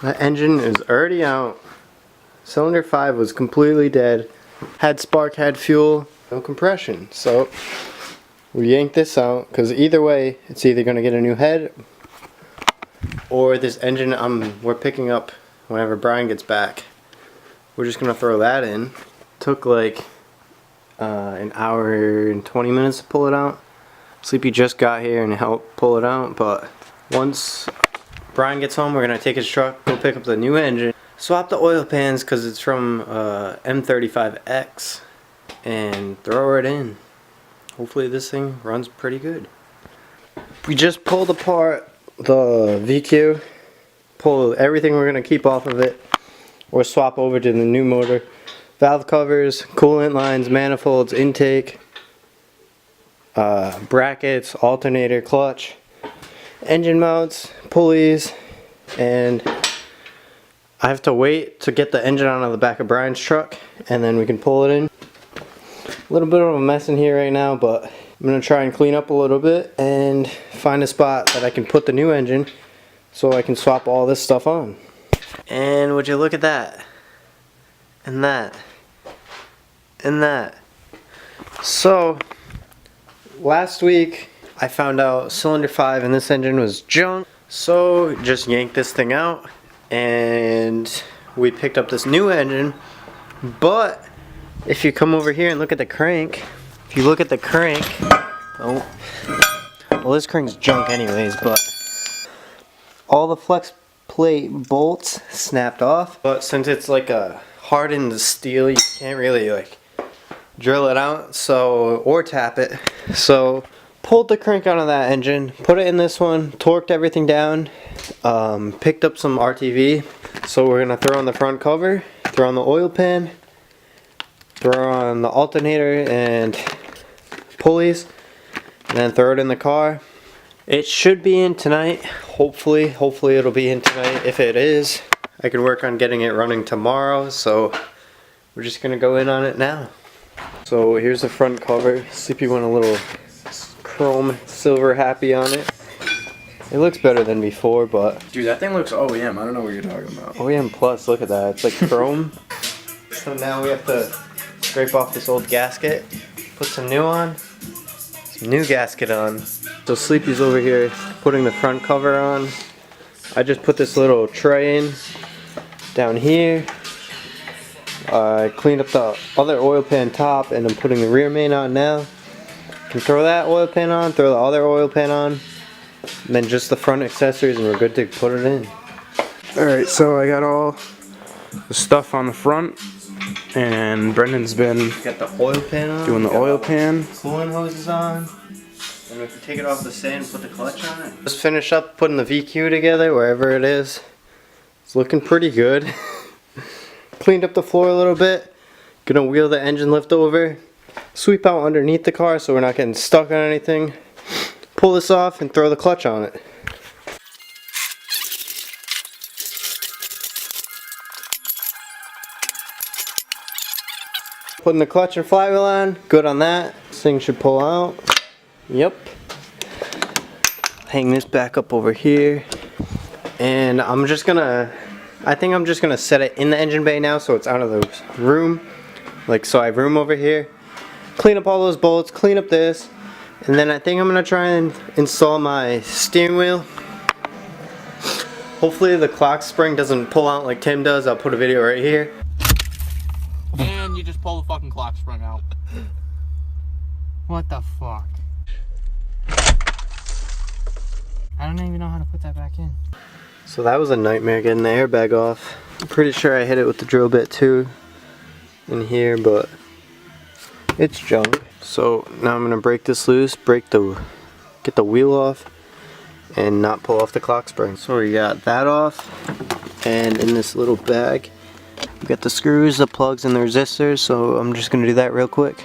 The engine is already out. Cylinder 5 was completely dead. Had spark, had fuel, no compression. So we yanked this out because either way, it's either going to get a new head or this engine we're picking up whenever Brian gets back. We're just going to throw that in. Took like an hour and 20 minutes to pull it out. Sleepy just got here and helped pull it out, but once Brian gets home, we're going to take his truck, go pick up the new engine, swap the oil pans because it's from M35X, and throw it in. Hopefully this thing runs pretty good. We just pulled apart the VQ, pull everything we're going to keep off of it, or swap over to the new motor. Valve covers, coolant lines, manifolds, intake, brackets, alternator, clutch, engine mounts, pulleys, and I have to wait to get the engine out of the back of Brian's truck and then we can pull it in. A little bit of a mess in here right now, but I'm going to try and clean up a little bit and find a spot that I can put the new engine so I can swap all this stuff on. And would you look at that, and that, and that. So last week I found out cylinder 5 in this engine was junk, so just yanked this thing out and we picked up this new engine. But if you come over here and look at the crank, if you look at the crank, oh, well, this crank's junk anyways, but all the flex plate bolts snapped off. But since it's like a hardened steel, you can't really like drill it out, so, or tap it. So pulled the crank out of that engine, put it in this one, torqued everything down, picked up some RTV. So we're gonna throw on the front cover, throw on the oil pan, throw on the alternator and pulleys, and then throw it in the car. It should be in tonight, hopefully it'll be in tonight. If it is, I can work on getting it running tomorrow, so we're just gonna go in on it now. So here's the front cover. Sleepy went a little chrome silver happy on it. It looks better than before, but dude, that thing looks OEM. I don't know what you're talking about. OEM plus, look at that. It's like chrome. So now we have to scrape off this old gasket, put some new on, some new gasket on. So Sleepy's over here putting the front cover on. I just put this little tray in down here. I cleaned up the other oil pan top and I'm putting the rear main on now. Can throw that oil pan on, throw the other oil pan on, and then just the front accessories and we're good to put it in. Alright, so I got all the stuff on the front and Brendan's been Got the oil pan on, doing the oil pan. coolant hoses on, and we can take it off the stand and put the clutch on it. Just finish up putting the VQ together wherever it is. It's looking pretty good. Cleaned up the floor a little bit. Gonna wheel the engine lift over, sweep out underneath the car so we're not getting stuck on anything. Pull this off and throw the clutch on it. Putting the clutch and flywheel on, good on that. This thing should pull out. Yep. Hang this back up over here. And I think I'm just gonna set it in the engine bay now so it's out of the room. Like, so I have room over here. Clean up all those bolts, clean up this. And then I think I'm gonna try and install my steering wheel. Hopefully the clock spring doesn't pull out like Tim does. I'll put a video right here. And you just pull the fucking clock spring out. What the fuck? I don't even know how to put that back in. So that was a nightmare getting the airbag off. I'm pretty sure I hit it with the drill bit too in here, but it's junk. So now I'm gonna break this loose, get the wheel off, and not pull off the clock spring. So we got that off, and in this little bag we got the screws, the plugs, and the resistors. So I'm just gonna do that real quick.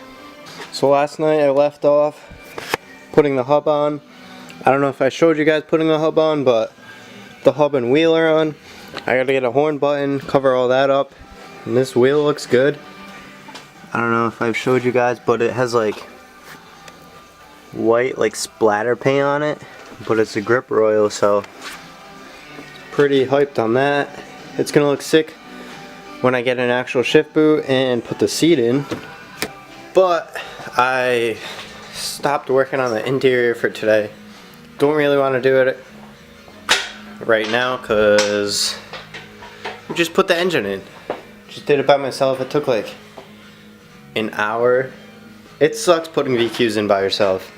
So last night I left off putting the hub on. I don't know if I showed you guys putting the hub on, but the hub and wheel are on. I gotta get a horn button, cover all that up, and this wheel looks good. I don't know if I've showed you guys, but it has like white like splatter paint on it, but it's a grip oil, so pretty hyped on that. It's gonna look sick when I get an actual shift boot and put the seat in. But I stopped working on the interior for today. Don't really want to do it right now because we just put the engine in. Just did it by myself. It took like an hour. It sucks putting VQs in by yourself.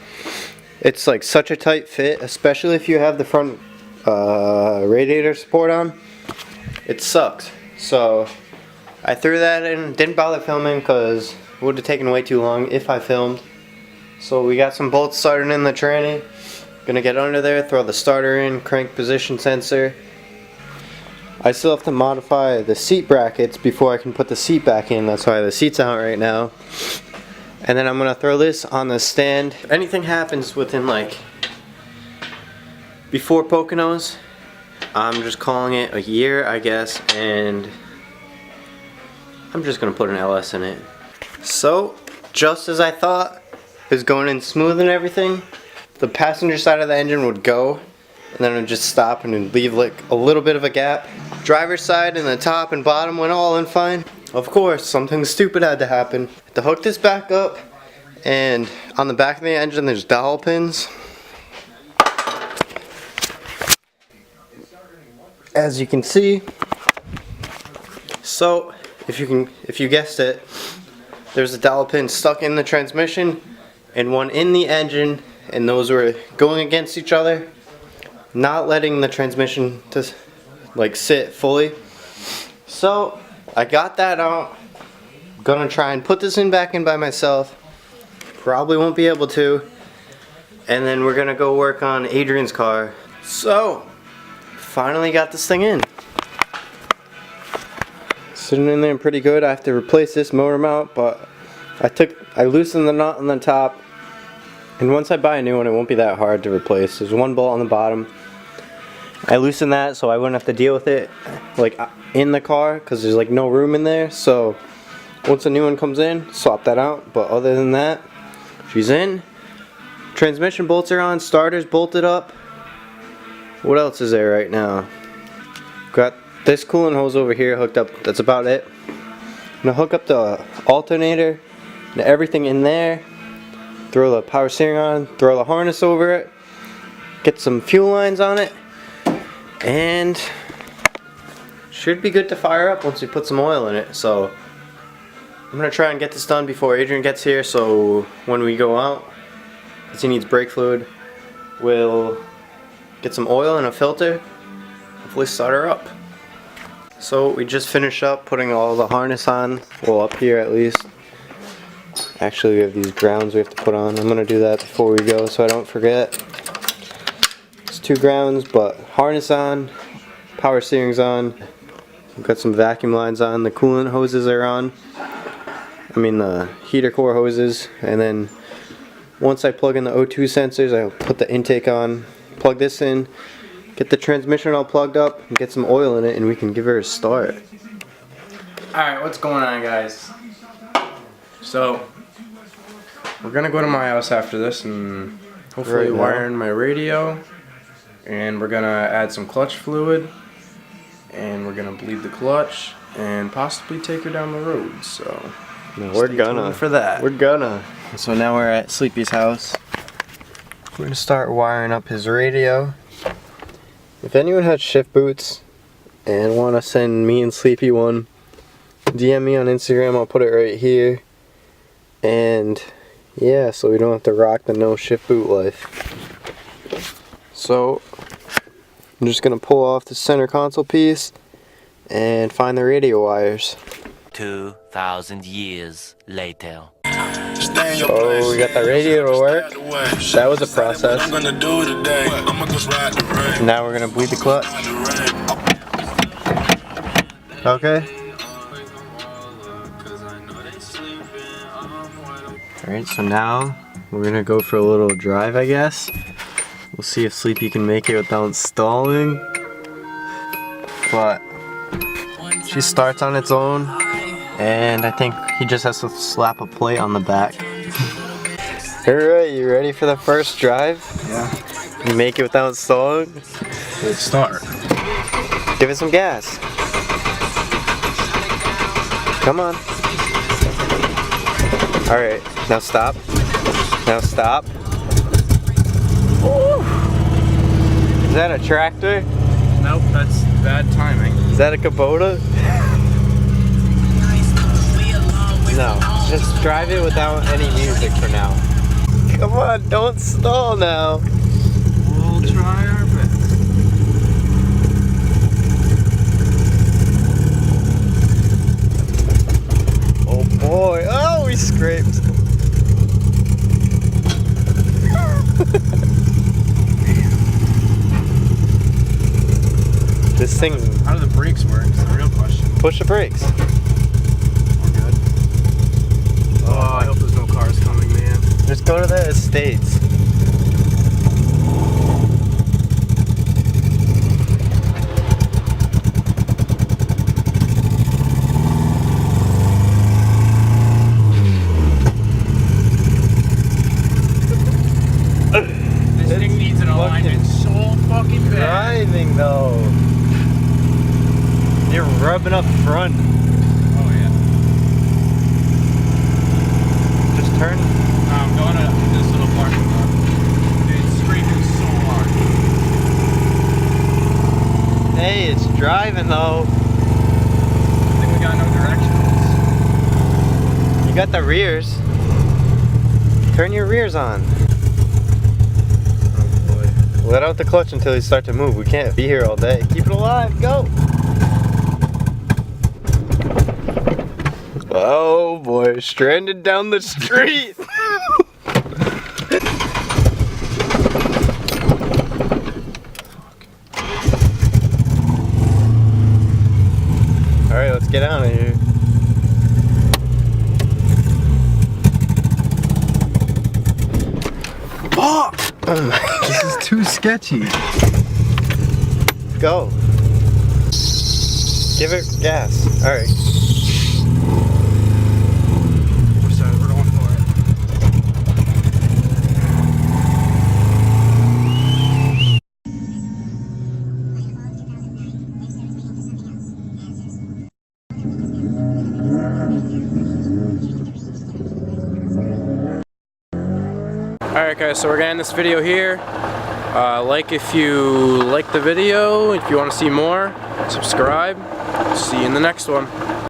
It's like such a tight fit, especially if you have the front radiator support on. It sucks. So I threw that in, didn't bother filming because it would have taken way too long if I filmed. So we got some bolts started in the tranny. Gonna get under there, throw the starter in, crank position sensor. I still have to modify the seat brackets before I can put the seat back in. That's why the seat's out right now. And then I'm gonna throw this on the stand. If anything happens within like before Poconos, I'm just calling it a year, I guess, and I'm just gonna put an LS in it. So, just as I thought, it was going in smooth and everything. The passenger side of the engine would go, and then it would just stop and it'd leave like a little bit of a gap. Driver's side and the top and bottom went all in fine. Of course, something stupid had to happen. To hook this back up, and on the back of the engine there's dowel pins. As you can see. So, if you guessed it, there's a dowel pin stuck in the transmission and one in the engine, and those were going against each other, not letting the transmission to like sit fully. So I got that out. Gonna try and put this in back in by myself. Probably won't be able to. And then we're gonna go work on Adrian's car. So finally got this thing in. Sitting in there pretty good. I have to replace this motor mount, but I loosened the nut on the top, and once I buy a new one it won't be that hard to replace. There's one bolt on the bottom. I loosened that so I wouldn't have to deal with it like in the car because there's like no room in there. So once a new one comes in, swap that out. But other than that, she's in. Transmission bolts are on, starter's bolted up. What else is there right now? Got this coolant hose over here hooked up. That's about it. I'm gonna hook up the alternator and everything in there. Throw the power steering on, throw the harness over it, get some fuel lines on it, and should be good to fire up once we put some oil in it. So I'm gonna try and get this done before Adrian gets here, so when we go out, because he needs brake fluid, we'll get some oil and a filter, hopefully start her up. So we just finished up putting all the harness on, well up here at least. Actually we have these grounds we have to put on. I'm gonna do that before we go so I don't forget. It's 2 grounds, but harness on, power steering's on. We've got some vacuum lines on, the coolant hoses are on. I mean the heater core hoses, and then once I plug in the O2 sensors I'll put the intake on, plug this in, get the transmission all plugged up, and get some oil in it, and we can give her a start. Alright, what's going on, guys? So, we're gonna go to my house after this and hopefully wire in my radio, and we're gonna add some clutch fluid, and we're gonna bleed the clutch and possibly take her down the road. So no, we're gonna for that. We're gonna. So now we're at Sleepy's house. We're gonna start wiring up his radio. If anyone has shift boots and wanna send me and Sleepy one, DM me on Instagram. I'll put it right here. And yeah, so we don't have to rock the no shift boot life. So I'm just gonna pull off the center console piece and find the radio wires. 2,000 years later. So we got the radio to work. That was a process. Now we're gonna bleed the clutch. Okay. Alright, so now we're gonna go for a little drive, I guess. We'll see if Sleepy can make it without stalling. But she starts on its own, and I think he just has to slap a plate on the back. Alright, you ready for the first drive? Yeah. You make it without stalling? Let's start. Give it some gas. Come on. Alright, now stop. Now stop. Ooh. Is that a tractor? Nope, that's bad timing. Is that a Kubota? No, just drive it without any music for now. Come on, don't stall now. We'll try our best. Oh boy, oh, we scraped. This thing, How do the brakes work? Is the real question. push the brakes. We're good. Oh, I hope there's no cars coming, man. Just go to the estates. This thing needs an alignment so fucking bad. Driving though. You're rubbing up front. Oh yeah. Just turn. I'm going to this little parking lot. Dude, it's screaming so hard. Hey, it's driving though. I think we got no directionals. You got the rears. Turn your rears on. Oh boy. Let out the clutch until you start to move. We can't be here all day. Keep it alive. Go. Oh boy, stranded down the street. All right, let's get out of here. Oh! This is too sketchy. Go. Give it gas. All right. So we're going for it. Alright guys, so we're gonna end this video here. Like if you like the video, if you want to see more, subscribe. See you in the next one.